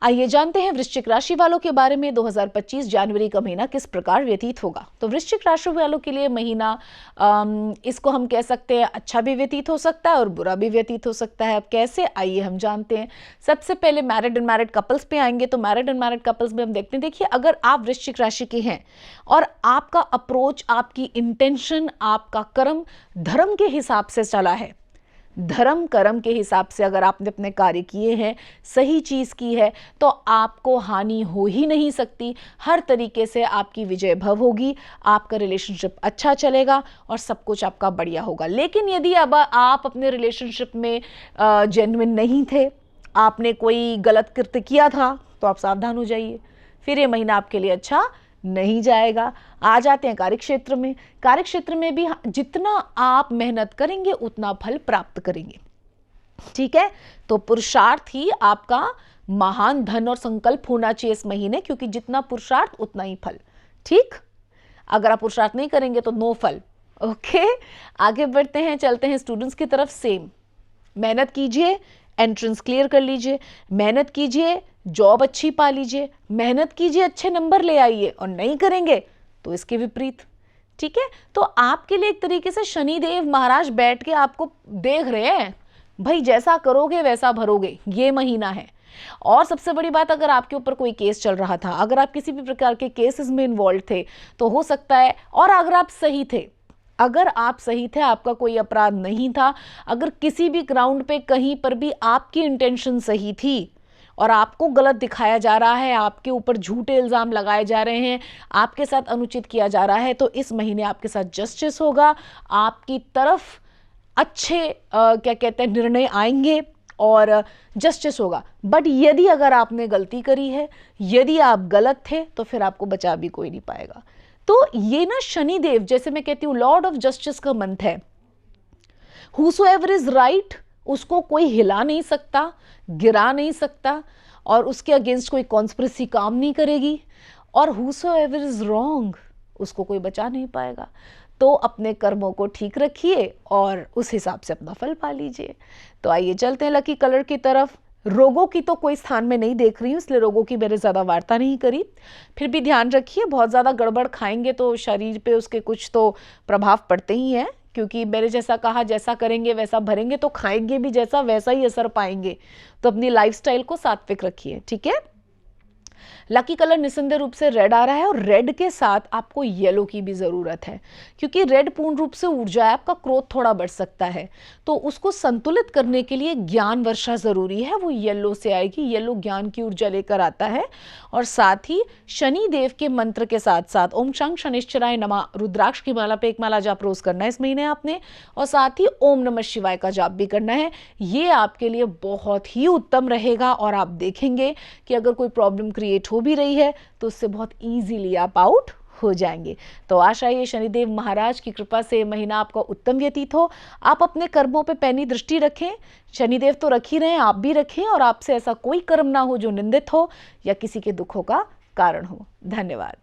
आइए जानते हैं वृश्चिक राशि वालों के बारे में 2025 जनवरी का महीना किस प्रकार व्यतीत होगा। तो वृश्चिक राशि वालों के लिए महीना इसको हम कह सकते हैं अच्छा भी व्यतीत हो सकता है और बुरा भी व्यतीत हो सकता है। अब कैसे, आइए हम जानते हैं। सबसे पहले मैरिड एंड मैरिड कपल्स पे आएंगे। तो मैरिड एंड मैरिड कपल्स में हम देखते हैं, देखिए अगर आप वृश्चिक राशि के हैं और आपका अप्रोच, आपकी इंटेंशन, आपका कर्म धर्म के हिसाब से चला है, धर्म कर्म के हिसाब से अगर आपने अपने कार्य किए हैं, सही चीज की है, तो आपको हानि हो ही नहीं सकती। हर तरीके से आपकी विजय भव होगी, आपका रिलेशनशिप अच्छा चलेगा और सब कुछ आपका बढ़िया होगा। लेकिन यदि अब आप अपने रिलेशनशिप में जेन्युइन नहीं थे, आपने कोई गलत कृत्य किया था, तो आप सावधान हो जाइए, फिर ये महीना आपके लिए अच्छा नहीं जाएगा। आ जाते हैं कार्य क्षेत्र में। कार्य क्षेत्र में भी जितना आप मेहनत करेंगे उतना फल प्राप्त करेंगे, ठीक है। तो पुरुषार्थ ही आपका महान धन और संकल्प होना चाहिए इस महीने, क्योंकि जितना पुरुषार्थ उतना ही फल, ठीक। अगर आप पुरुषार्थ नहीं करेंगे तो नो फल। ओके, आगे बढ़ते हैं, चलते हैं स्टूडेंट्स की तरफ। सेम मेहनत कीजिए, एंट्रेंस क्लियर कर लीजिए, मेहनत कीजिए, जॉब अच्छी पा लीजिए, मेहनत कीजिए, अच्छे नंबर ले आइए, और नहीं करेंगे तो इसके विपरीत, ठीक है। तो आपके लिए एक तरीके से शनिदेव महाराज बैठ के आपको देख रहे हैं, भाई जैसा करोगे वैसा भरोगे, ये महीना है। और सबसे बड़ी बात, अगर आपके ऊपर कोई केस चल रहा था, अगर आप किसी भी प्रकार के केसेस में इन्वॉल्व थे, तो हो सकता है, और अगर आप सही थे, अगर आप सही थे, आपका कोई अपराध नहीं था, अगर किसी भी ग्राउंड पे कहीं पर भी आपकी इंटेंशन सही थी और आपको गलत दिखाया जा रहा है, आपके ऊपर झूठे इल्ज़ाम लगाए जा रहे हैं, आपके साथ अनुचित किया जा रहा है, तो इस महीने आपके साथ जस्टिस होगा, आपकी तरफ अच्छे क्या कहते हैं निर्णय आएंगे और जस्टिस होगा। बट यदि अगर आपने गलती करी है, यदि आप गलत थे, तो फिर आपको बचा भी कोई नहीं पाएगा। तो ये ना शनिदेव, जैसे मैं कहती हूँ, लॉर्ड ऑफ जस्टिस का मंत्र है। हूसोएवर इज राइट, उसको कोई हिला नहीं सकता, गिरा नहीं सकता, और उसके अगेंस्ट कोई कॉन्स्पिरेसी काम नहीं करेगी। और हूसोएवर इज रॉन्ग, उसको कोई बचा नहीं पाएगा। तो अपने कर्मों को ठीक रखिए और उस हिसाब से अपना फल पा लीजिए। तो आइए चलते हैं लकी कलर की तरफ। रोगों की तो कोई स्थान में नहीं देख रही हूँ, इसलिए रोगों की मैंने ज़्यादा वार्ता नहीं करी। फिर भी ध्यान रखिए, बहुत ज़्यादा गड़बड़ खाएंगे तो शरीर पे उसके कुछ तो प्रभाव पड़ते ही हैं, क्योंकि मैंने जैसा कहा, जैसा करेंगे वैसा भरेंगे, तो खाएंगे भी जैसा वैसा ही असर पाएंगे। तो अपनी लाइफस्टाइल को सात्विक रखिए, ठीक है। लकी कलर निस्संदेह रूप से रेड आ रहा है, और रेड के साथ आपको येलो की भी ज़रूरत है, क्योंकि रेड पूर्ण रूप से ऊर्जा है, आपका क्रोध थोड़ा बढ़ सकता है, तो उसको संतुलित करने के लिए ज्ञान वर्षा ज़रूरी है, वो येलो से आएगी। येलो ज्ञान की ऊर्जा लेकर आता है, और साथ ही शनि देव के मंत्र के साथ साथ ओम शं शनिश्चराय नमः रुद्राक्ष की माला पे एक माला जाप रोज करना है इस महीने आपने, और साथ ही ओम नमः शिवाय का जाप भी करना है। ये आपके लिए बहुत ही उत्तम रहेगा, और आप देखेंगे कि अगर कोई प्रॉब्लम क्रिएट हो भी रही है तो उससे बहुत इजीली आप आउट हो जाएंगे। तो आशा है शनिदेव महाराज की कृपा से महीना आपका उत्तम व्यतीत हो। आप अपने कर्मों पे पैनी दृष्टि रखें, शनिदेव तो रख ही रहे हैं, आप भी रखें, और आपसे ऐसा कोई कर्म ना हो जो निंदित हो या किसी के दुखों का कारण हो। धन्यवाद।